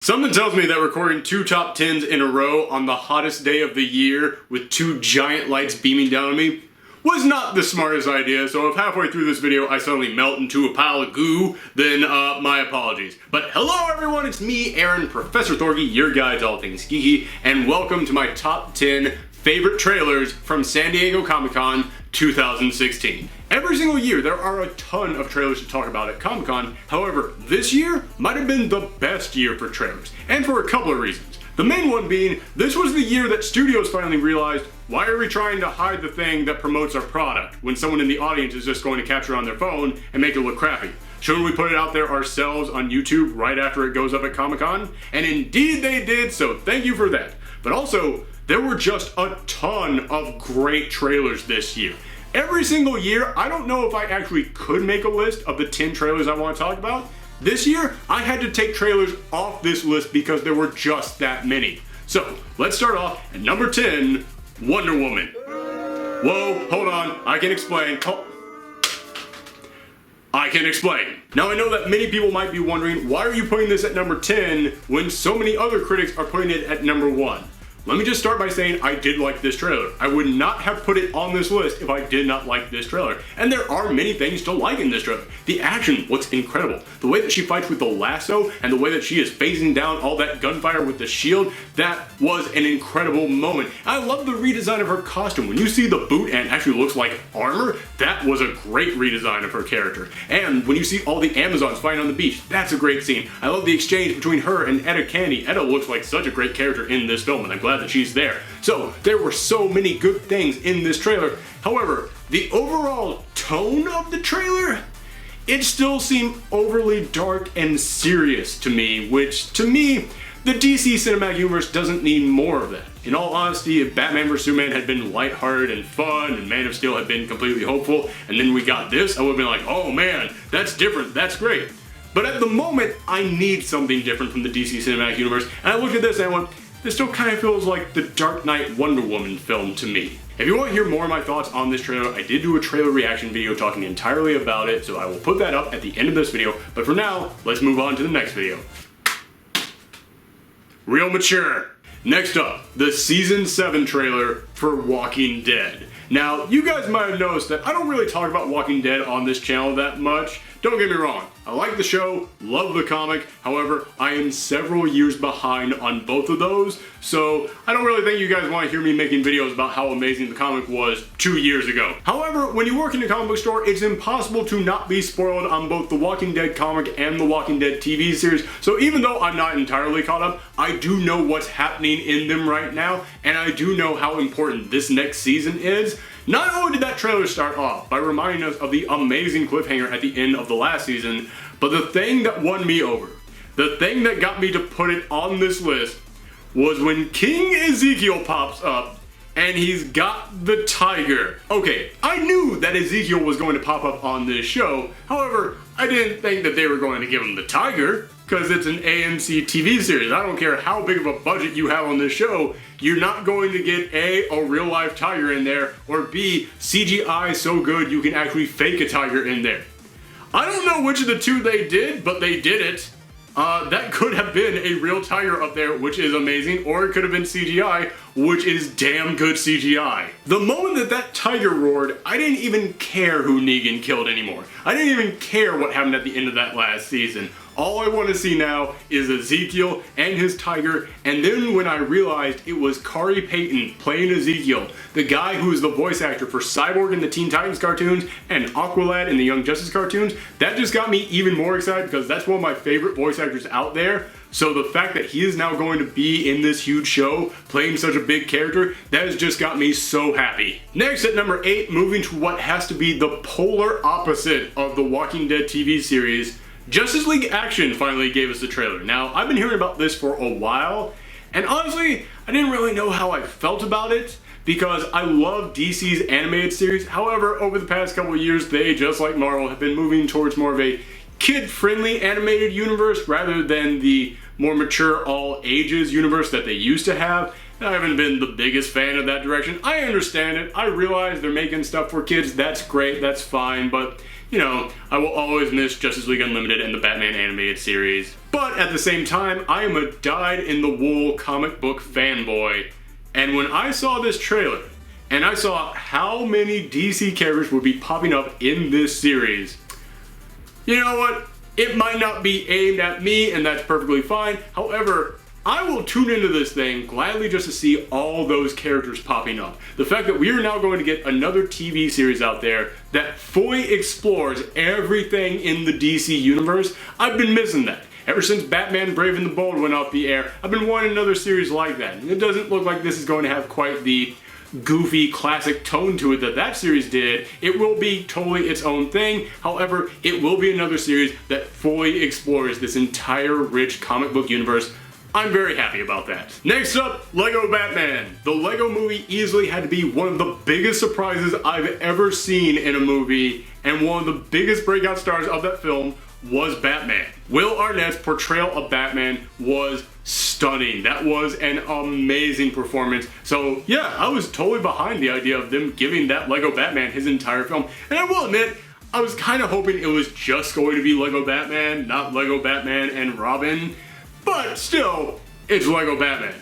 Something tells me that recording 2 top 10s in a row on the hottest day of the year with 2 giant lights beaming down on me was not the smartest idea, so if halfway through this video I suddenly melt into a pile of goo, then my apologies. But hello everyone, it's me, Aaron, Professor Thorgy, your guide to all things geeky, and welcome to my top 10 favorite trailers from San Diego Comic-Con 2016. Every single year there are a ton of trailers to talk about at Comic-Con, however, this year might have been the best year for trailers, and for a couple of reasons. The main one being, this was the year that studios finally realized, why are we trying to hide the thing that promotes our product when someone in the audience is just going to capture it on their phone and make it look crappy? Shouldn't we put it out there ourselves on YouTube right after it goes up at Comic-Con? And indeed they did, so thank you for that. But also, there were just a ton of great trailers this year. Every single year, I don't know if I actually could make a list of the 10 trailers I want to talk about. This year, I had to take trailers off this list because there were just that many. So, let's start off at number 10, Wonder Woman. Whoa, hold on, I can explain. I can explain. Now I know that many people might be wondering, why are you putting this at number 10 when so many other critics are putting it at number 1? Let me just start by saying I did like this trailer. I would not have put it on this list if I did not like this trailer. And there are many things to like in this trailer. The action looks incredible. The way that she fights with the lasso and the way that she is phasing down all that gunfire with the shield, that was an incredible moment. I love the redesign of her costume. When you see the boot and it actually looks like armor, that was a great redesign of her character. And when you see all the Amazons fighting on the beach, that's a great scene. I love the exchange between her and Etta Candy. Etta looks like such a great character in this film, and I'm glad that she's there. So there were so many good things in this trailer. However, the overall tone of the trailer, it still seemed overly dark and serious to me, which to me, the DC Cinematic Universe doesn't need more of that. In all honesty, if Batman vs Superman had been lighthearted and fun and Man of Steel had been completely hopeful, and then we got this, I would have been like, oh man, that's different, that's great. But at the moment, I need something different from the DC Cinematic Universe, and I looked at this and I went, this still kind of feels like the Dark Knight Wonder Woman film to me. If you want to hear more of my thoughts on this trailer, I did do a trailer reaction video talking entirely about it, so I will put that up at the end of this video. But for now, let's move on to the next video. Real mature. Next up, the Season 7 trailer for Walking Dead. Now, you guys might have noticed that I don't really talk about Walking Dead on this channel that much. Don't get me wrong, I like the show, love the comic, however, I am several years behind on both of those, so I don't really think you guys want to hear me making videos about how amazing the comic was 2 years ago. However, when you work in a comic book store, it's impossible to not be spoiled on both the Walking Dead comic and the Walking Dead TV series, so even though I'm not entirely caught up, I do know what's happening in them right now, and I do know how important this next season is. Not only did that trailer start off by reminding us of the amazing cliffhanger at the end of the last season, but the thing that won me over, the thing that got me to put it on this list, was when King Ezekiel pops up and he's got the tiger. Okay, I knew that Ezekiel was going to pop up on this show, however, I didn't think that they were going to give him the tiger, because it's an AMC TV series. I don't care how big of a budget you have on this show, you're not going to get a real life tiger in there, or B, CGI so good you can actually fake a tiger in there. I don't know which of the two they did, but they did it. That could have been a real tiger up there, which is amazing, or it could have been CGI, which is damn good CGI. The moment that that tiger roared, I didn't even care who Negan killed anymore. I didn't even care what happened at the end of that last season. All I want to see now is Ezekiel and his tiger, and then when I realized it was Khary Payton playing Ezekiel, the guy who is the voice actor for Cyborg in the Teen Titans cartoons and Aqualad in the Young Justice cartoons, that just got me even more excited because that's one of my favorite voice actors out there. So the fact that he is now going to be in this huge show, playing such a big character, that has just got me so happy. Next at number 8, moving to what has to be the polar opposite of the Walking Dead TV series, Justice League Action finally gave us the trailer. Now, I've been hearing about this for a while, and honestly, I didn't really know how I felt about it, because I love DC's animated series. However, over the past couple of years, they, just like Marvel, have been moving towards more of a kid-friendly animated universe rather than the more mature all ages universe that they used to have. I haven't been the biggest fan of that direction. I understand it. I realize they're making stuff for kids. That's great. That's fine. But you know, I will always miss Justice League Unlimited and the Batman animated series. But at the same time, I am a dyed-in-the-wool comic book fanboy, and when I saw this trailer, and I saw how many DC characters would be popping up in this series, you know what? It might not be aimed at me, and that's perfectly fine. However, I will tune into this thing gladly just to see all those characters popping up. The fact that we are now going to get another TV series out there that fully explores everything in the DC universe, I've been missing that. Ever since Batman Brave and the Bold went off the air, I've been wanting another series like that. And it doesn't look like this is going to have quite the goofy classic tone to it that series did. It will be totally its own thing. However, it will be another series that fully explores this entire rich comic book universe. I'm very happy about that. Next up, Lego Batman. The Lego movie easily had to be one of the biggest surprises I've ever seen in a movie, and one of the biggest breakout stars of that film was Batman. Will Arnett's portrayal of Batman was stunning. That was an amazing performance. So yeah, I was totally behind the idea of them giving that Lego Batman his entire film. And I will admit, I was kind of hoping it was just going to be Lego Batman, not Lego Batman and Robin. But still, it's Lego Batman.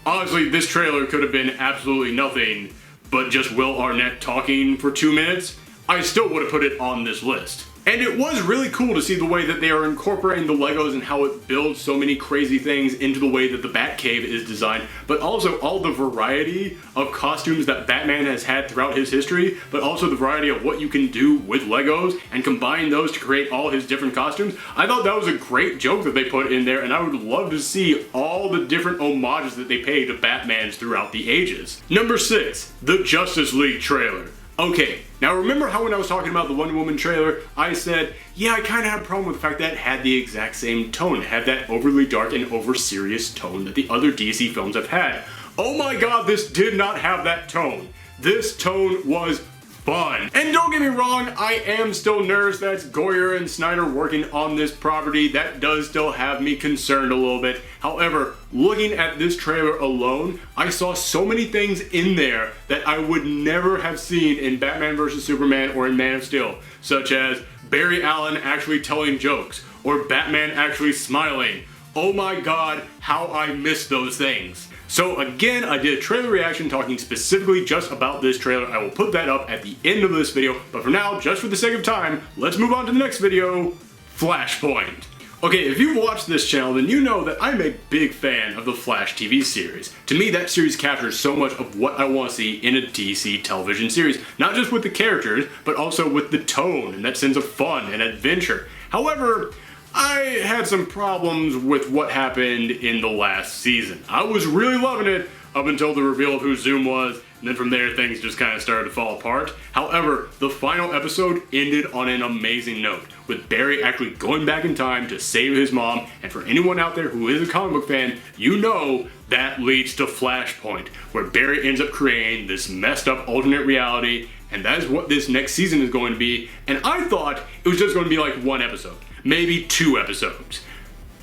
Honestly, this trailer could have been absolutely nothing but just Will Arnett talking for 2 minutes. I still would have put it on this list. And it was really cool to see the way that they are incorporating the Legos and how it builds so many crazy things into the way that the Batcave is designed, but also all the variety of costumes that Batman has had throughout his history, but also the variety of what you can do with Legos and combine those to create all his different costumes. I thought that was a great joke that they put in there, and I would love to see all the different homages that they pay to Batmans throughout the ages. Number 6, the Justice League trailer. Okay, now remember how when I was talking about the Wonder Woman trailer, I said, yeah, I kind of had a problem with the fact that it had the exact same tone. It had that overly dark and over-serious tone that the other DC films have had. Oh my god, this did not have that tone. This tone was fun. And don't get me wrong, I am still nervous that it's Goyer and Snyder working on this property. That does still have me concerned a little bit. However, looking at this trailer alone, I saw so many things in there that I would never have seen in Batman vs. Superman or in Man of Steel, such as Barry Allen actually telling jokes, or Batman actually smiling. Oh my god, how I miss those things. So again, I did a trailer reaction talking specifically just about this trailer. I will put that up at the end of this video, but for now, just for the sake of time, let's move on to the next video, Flashpoint. Okay, if you've watched this channel, then you know that I'm a big fan of the Flash TV series. To me, that series captures so much of what I want to see in a DC television series. Not just with the characters, but also with the tone and that sense of fun and adventure. However, I had some problems with what happened in the last season. I was really loving it up until the reveal of who Zoom was, and then from there things just kind of started to fall apart. However, the final episode ended on an amazing note, with Barry actually going back in time to save his mom, and for anyone out there who is a comic book fan, you know that leads to Flashpoint, where Barry ends up creating this messed up alternate reality, and that is what this next season is going to be, and I thought it was just going to be like one episode. Maybe 2 episodes.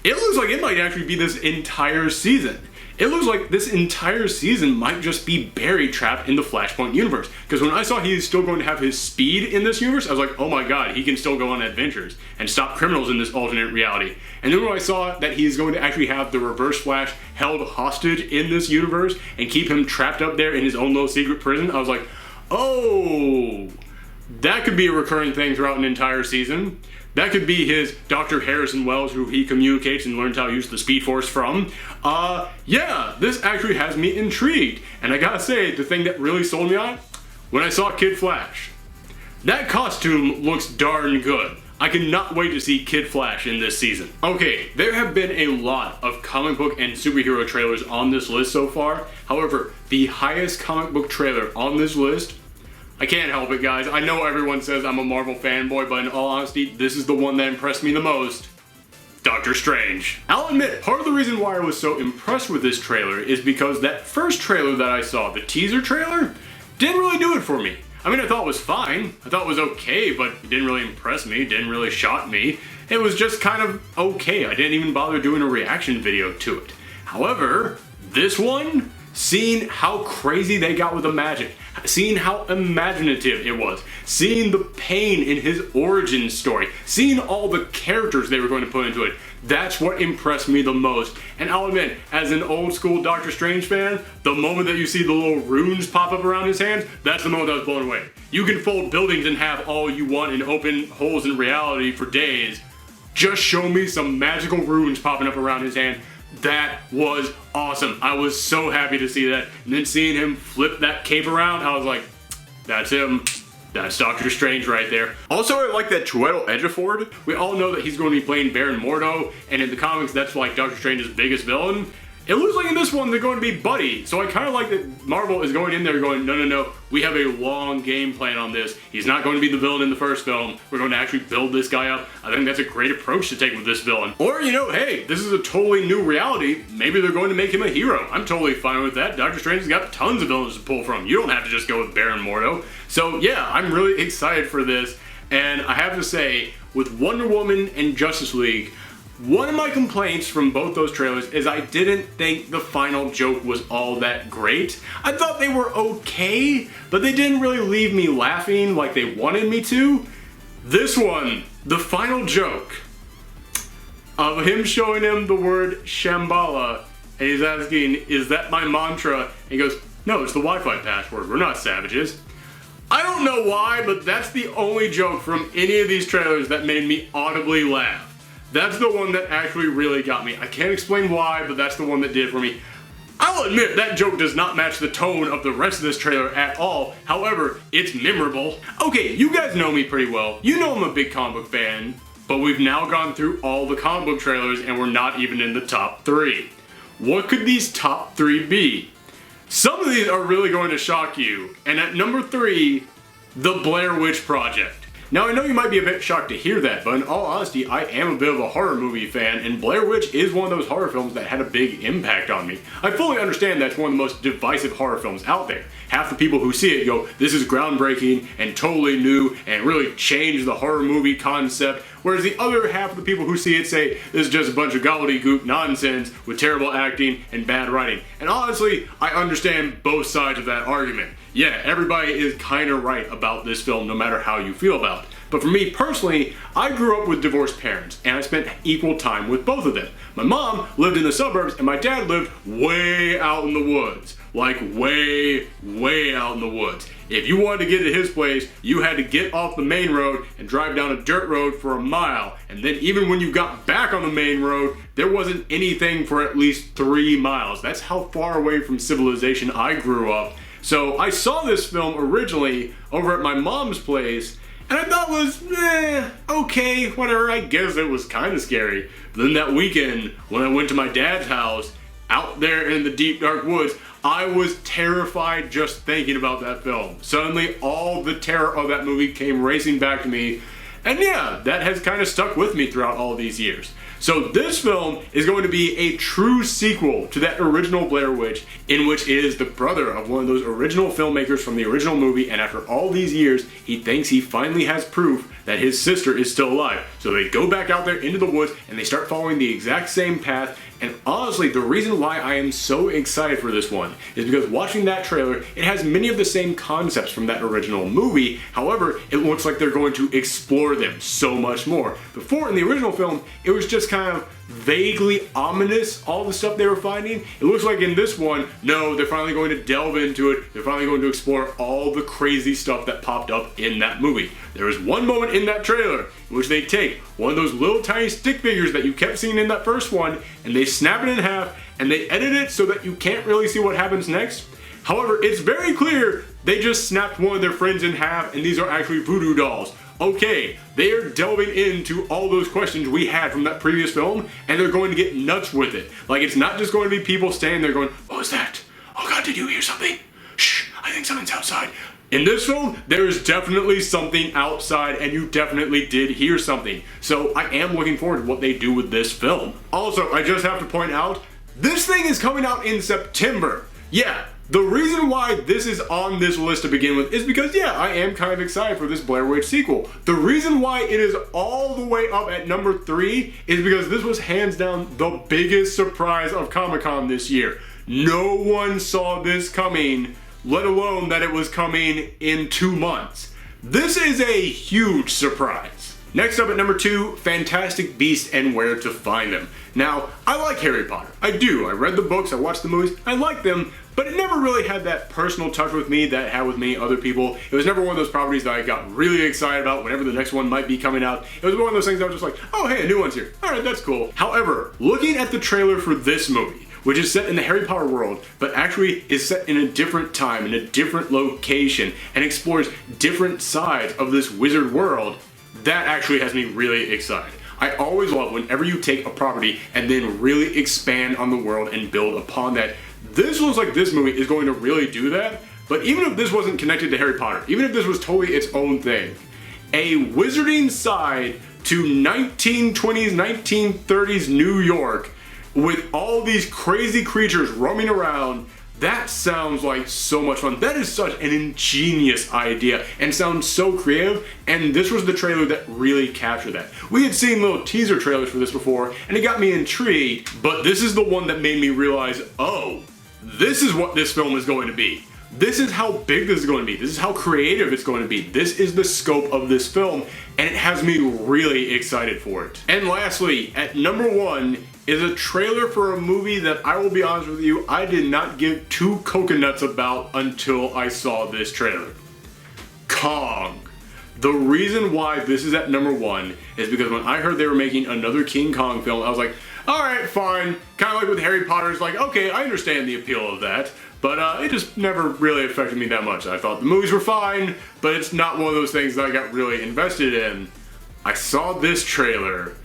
It looks like it might actually be this entire season. It looks like this entire season might just be Barry trapped in the Flashpoint universe. Because when I saw he's still going to have his speed in this universe, I was like, oh my god, he can still go on adventures and stop criminals in this alternate reality. And then when I saw that he's going to actually have the Reverse Flash held hostage in this universe and keep him trapped up there in his own little secret prison, I was like, oh, that could be a recurring thing throughout an entire season. That could be his Dr. Harrison Wells, who he communicates and learns how to use the Speed Force from. Yeah, this actually has me intrigued. And I gotta say, the thing that really sold me on, when I saw Kid Flash. That costume looks darn good. I cannot wait to see Kid Flash in this season. Okay, there have been a lot of comic book and superhero trailers on this list so far. However, the highest comic book trailer on this list, I can't help it, guys. I know everyone says I'm a Marvel fanboy, but in all honesty, this is the one that impressed me the most. Doctor Strange. I'll admit, part of the reason why I was so impressed with this trailer is because that first trailer that I saw, the teaser trailer, didn't really do it for me. I mean, I thought it was fine. I thought it was okay, but it didn't really impress me, didn't really shock me. It was just kind of okay. I didn't even bother doing a reaction video to it. However, this one, seeing how crazy they got with the magic, seeing how imaginative it was, seeing the pain in his origin story, seeing all the characters they were going to put into it. That's what impressed me the most. And I'll admit, as an old school Doctor Strange fan, the moment that you see the little runes pop up around his hands, that's the moment I was blown away. You can fold buildings in half all you want and open holes in reality for days. Just show me some magical runes popping up around his hand. That was awesome. I was so happy to see that. And then seeing him flip that cape around, I was like, that's him. That's Doctor Strange right there. Also, I like that Chiwetel Ejiofor. We all know that he's going to be playing Baron Mordo, and in the comics, that's like Doctor Strange's biggest villain. It looks like in this one, they're going to be buddy. So I kind of like that Marvel is going in there going, no, we have a long game plan on this. He's not going to be the villain in the first film. We're going to actually build this guy up. I think that's a great approach to take with this villain. Or, hey, this is a totally new reality. Maybe they're going to make him a hero. I'm totally fine with that. Doctor Strange has got tons of villains to pull from. You don't have to just go with Baron Mordo. So yeah, I'm really excited for this. And I have to say, with Wonder Woman and Justice League, one of my complaints from both those trailers is I didn't think the final joke was all that great. I thought they were okay, but they didn't really leave me laughing like they wanted me to. This one, the final joke of him showing him the word Shambhala, and he's asking, is that my mantra? And he goes, no, it's the Wi-Fi password. We're not savages. I don't know why, but that's the only joke from any of these trailers that made me audibly laugh. That's the one that actually really got me. I can't explain why, but that's the one that did for me. I'll admit that joke does not match the tone of the rest of this trailer at all. However, it's memorable. Okay, you guys know me pretty well. You know I'm a big comic book fan, but we've now gone through all the comic book trailers and we're not even in the top 3. What could these top 3 be? Some of these are really going to shock you. And at number 3, The Blair Witch Project. Now, I know you might be a bit shocked to hear that, but in all honesty, I am a bit of a horror movie fan, and Blair Witch is one of those horror films that had a big impact on me. I fully understand that's one of the most divisive horror films out there. Half the people who see it go, this is groundbreaking and totally new and really changed the horror movie concept, whereas the other half of the people who see it say, this is just a bunch of gobbledygook nonsense with terrible acting and bad writing. And honestly, I understand both sides of that argument. Yeah, everybody is kind of right about this film no matter how you feel about it. But for me personally, I grew up with divorced parents and I spent equal time with both of them. My mom lived in the suburbs and my dad lived way out in the woods. Like way out in the woods. If you wanted to get to his place, you had to get off the main road and drive down a dirt road for a mile. And then even when you got back on the main road, there wasn't anything for at least 3 miles. That's how far away from civilization I grew up. So I saw this film originally over at my mom's place, and I thought it was, okay, whatever, I guess it was kind of scary. But then that weekend, when I went to my dad's house, out there in the deep dark woods, I was terrified just thinking about that film. Suddenly, all the terror of that movie came racing back to me, and yeah, that has kind of stuck with me throughout all these years. So this film is going to be a true sequel to that original Blair Witch, in which it is the brother of one of those original filmmakers from the original movie, and after all these years, he thinks he finally has proof that his sister is still alive. So they go back out there into the woods and they start following the exact same path. And honestly, the reason why I am so excited for this one is because watching that trailer, it has many of the same concepts from that original movie. However, it looks like they're going to explore them so much more. Before, in the original film, it was just kind of vaguely ominous, all the stuff they were finding. It looks like in this one, no, they're finally going to delve into it. They're finally going to explore all the crazy stuff that popped up in that movie. There was one moment in that trailer in which they take one of those little tiny stick figures that you kept seeing in that first one, and they snap it in half, and they edit it so that you can't really see what happens next. However, it's very clear they just snapped one of their friends in half, and these are actually voodoo dolls. Okay, they are delving into all those questions we had from that previous film, and they're going to get nuts with it. Like, it's not just going to be people standing there going, what was that? Oh God, did you hear something? Shh, I think something's outside. In this film, there is definitely something outside, and you definitely did hear something. So I am looking forward to what they do with this film. Also, I just have to point out, this thing is coming out in September. Yeah. The reason why this is on this list to begin with is because, yeah, I am kind of excited for this Blair Witch sequel. The reason why it is all the way up at number 3 is because this was hands down the biggest surprise of Comic-Con this year. No one saw this coming, let alone that it was coming in 2 months. This is a huge surprise. Next up at number 2, Fantastic Beasts and Where to Find Them. Now, I like Harry Potter. I do. I read the books, I watched the movies, I like them, but it never really had that personal touch with me that it had with many other people. It was never one of those properties that I got really excited about whenever the next one might be coming out. It was one of those things that I was just like, oh hey, a new one's here. Alright, that's cool. However, looking at the trailer for this movie, which is set in the Harry Potter world, but actually is set in a different time, in a different location, and explores different sides of this wizard world, that actually has me really excited. I always love whenever you take a property and then really expand on the world and build upon that. This looks like this movie is going to really do that, but even if this wasn't connected to Harry Potter, even if this was totally its own thing, a wizarding side to 1920s, 1930s New York with all these crazy creatures roaming around, that sounds like so much fun. That is such an ingenious idea and sounds so creative, and this was the trailer that really captured that. We had seen little teaser trailers for this before, and it got me intrigued, but this is the one that made me realize, oh, this is what this film is going to be. This is how big this is going to be. This is how creative it's going to be. This is the scope of this film, and it has me really excited for it. And lastly, at number 1 is a trailer for a movie that I will be honest with you, I did not give 2 coconuts about until I saw this trailer. Kong. The reason why this is at number 1 is because when I heard they were making another King Kong film, I was like, alright, fine. Kind of like with Harry Potter, it's like, okay, I understand the appeal of that. But it just never really affected me that much. I thought the movies were fine, but it's not one of those things that I got really invested in. I saw this trailer,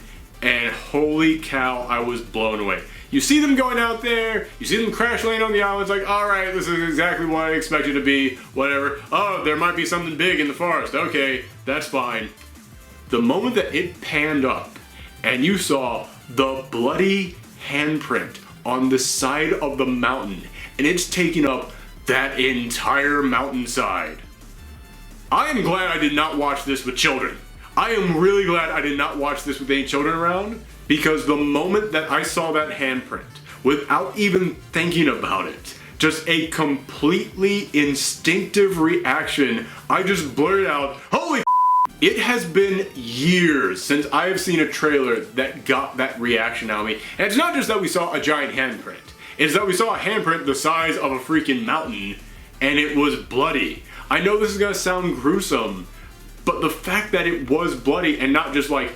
and holy cow, I was blown away. You see them going out there, you see them crash landing on the island, it's like, alright, this is exactly what I expected to be, whatever. Oh, there might be something big in the forest, okay, that's fine. The moment that it panned up, and you saw the bloody handprint on the side of the mountain, and it's taking up that entire mountainside. I am glad I did not watch this with children. I am really glad I did not watch this with any children around, because the moment that I saw that handprint, without even thinking about it, just a completely instinctive reaction, I just blurted out, holy f***. It has been years since I have seen a trailer that got that reaction out of me. And it's not just that we saw a giant handprint. It's that we saw a handprint the size of a freaking mountain, and it was bloody. I know this is gonna sound gruesome, but the fact that it was bloody and not just like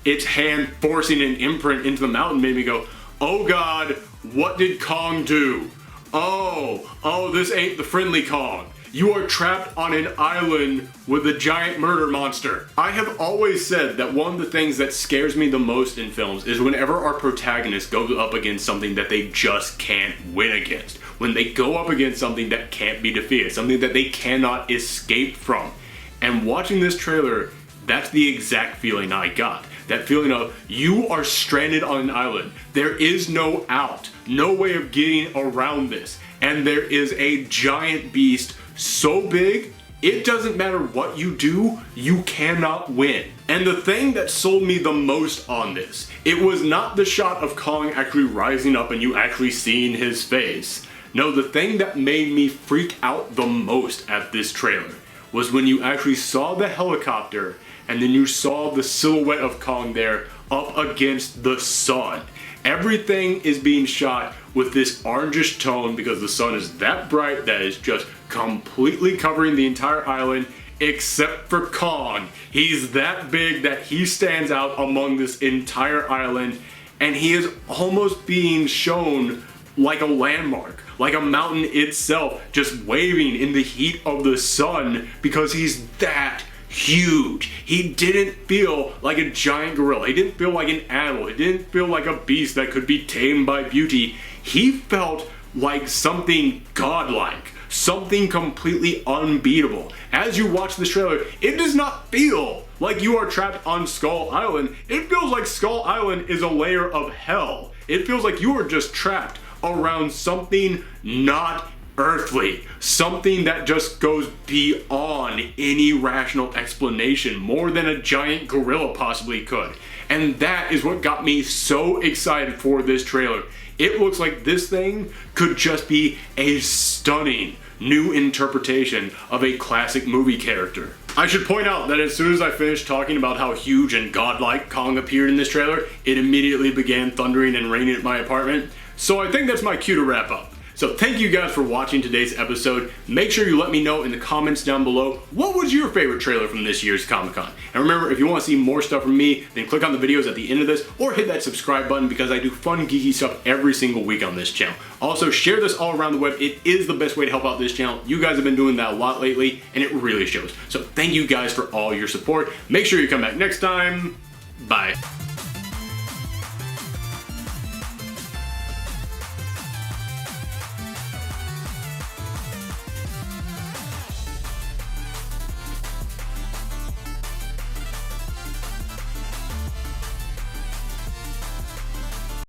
its hand forcing an imprint into the mountain made me go, oh god, what did Kong do? Oh, this ain't the friendly Kong. You are trapped on an island with a giant murder monster. I have always said that one of the things that scares me the most in films is whenever our protagonist goes up against something that they just can't win against. When they go up against something that can't be defeated, something that they cannot escape from. And watching this trailer, that's the exact feeling I got. That feeling of, you are stranded on an island. There is no out, no way of getting around this. And there is a giant beast so big, it doesn't matter what you do, you cannot win. And the thing that sold me the most on this, it was not the shot of Kong actually rising up and you actually seeing his face. No, the thing that made me freak out the most at this trailer was when you actually saw the helicopter and then you saw the silhouette of Kong there up against the sun. Everything is being shot with this orangish tone because the sun is that bright that is just completely covering the entire island except for Kong. He's that big that he stands out among this entire island, and he is almost being shown like a landmark, like a mountain itself, just waving in the heat of the sun because he's that huge. He didn't feel like a giant gorilla. He didn't feel like an animal. He didn't feel like a beast that could be tamed by beauty. He felt like something godlike, something completely unbeatable. As you watch this trailer, it does not feel like you are trapped on Skull Island. It feels like Skull Island is a layer of hell. It feels like you are just trapped around something not unearthly, something that just goes beyond any rational explanation, more than a giant gorilla possibly could. And that is what got me so excited for this trailer. It looks like this thing could just be a stunning new interpretation of a classic movie character. I should point out that as soon as I finished talking about how huge and godlike Kong appeared in this trailer, it immediately began thundering and raining at my apartment. So I think that's my cue to wrap up. So thank you guys for watching today's episode. Make sure you let me know in the comments down below, what was your favorite trailer from this year's Comic-Con? And remember, if you want to see more stuff from me, then click on the videos at the end of this, or hit that subscribe button because I do fun geeky stuff every single week on this channel. Also, share this all around the web. It is the best way to help out this channel. You guys have been doing that a lot lately, and it really shows. So thank you guys for all your support. Make sure you come back next time. Bye.